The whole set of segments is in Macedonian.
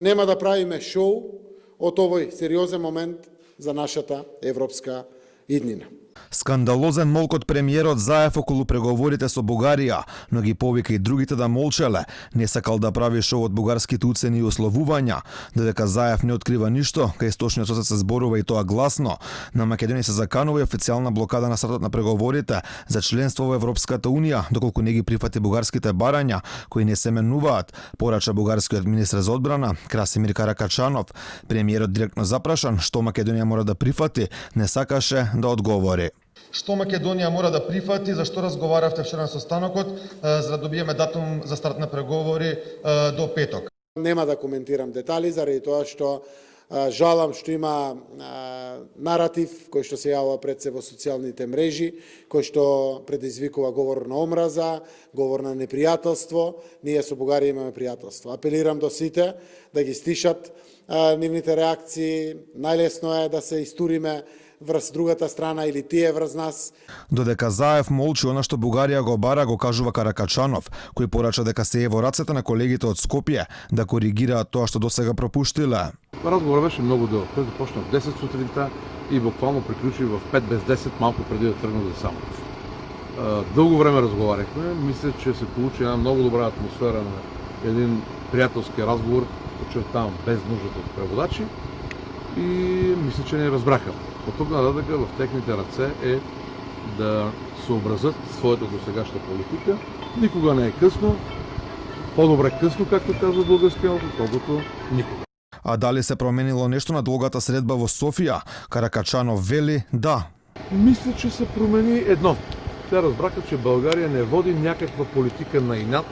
Нема да правиме шоу од овој сериозен момент за нашата европска иднина. Скандалозен молк од премиерот Заев околу преговорите со Бугарија, но ги повика и другите да молчеле. Не сакал да прави шоу од бугарските уцени и условувања, додека Заев не открива ништо, кај Источниот сосед се зборува и тоа гласно. На Македонија се заканува и официјална блокада на стартот на преговорите за членство во Европската унија, доколку не ги прифати бугарските барања, кои не се менуваат, порача бугарскиот министер за одбрана Красимир Каракачанов. Премиерот директно запрашан што Македонија мора да прифати, не сакаше да одговори. Што Македонија мора да прифати, зашто разговаравте вчера на состанокот, за да добиеме датум за старт на преговори до петок? Нема да коментирам детали заради тоа што жалам што има наратив кој што се јавува пред се во социјалните мрежи, кој што предизвикува говор на омраза, говор на непријателство. Ние со Бугарија имаме пријателство. Апелирам до сите да ги стишат нивните реакции. Најлесно е да се истуриме врз другата страна или тие врз нас. Додека Заев молчи она што Бугарија го бара, го кажува Каракачанов, кој порача дека се е во рацете на колегите од Скопје да коригираат тоа што досега пропуштиле. Разговорот беше многу долг. Тој започна в 10 сутринта и буквално приклучи в 5 без 10, малку преди да тргна за самот. Долго време разговарахме. Мисля, че се получи една многу добра атмосфера на един пријателски разговор, подчертавам, без нуждата од преводачи, и мисля, че не разбраха. От тук нататък в техните ръце е да съобразят своята досегашна политика. Никога не е късно. По-добре късно, както казва българския народ, отколкото никога. А дали се променило нешто на долгата средба во Софија? Каракачанов вели да. Мисля, че се промени едно. Те разбраха, че България не води някаква политика на инат,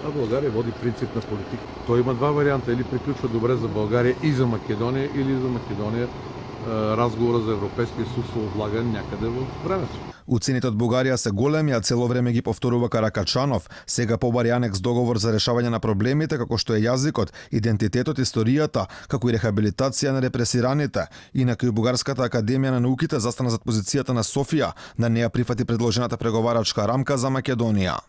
а България води принципна политика. Той има два варианта. Или приключва добре за България и за Македония, или за Македония разговора за Европейския съюз се отлага някъде в времето. Уцените од Бугарија се големи, а цело време ги повторува Каракачанов. Сега побари анекс договор за решавање на проблемите, како што е јазикот, идентитетот, историјата, како и рехабилитација на репресираните. Инаку и Бугарската академија на науките застана зад позицијата на Софија да не ја прифати предложената преговарачка рамка за Македонија.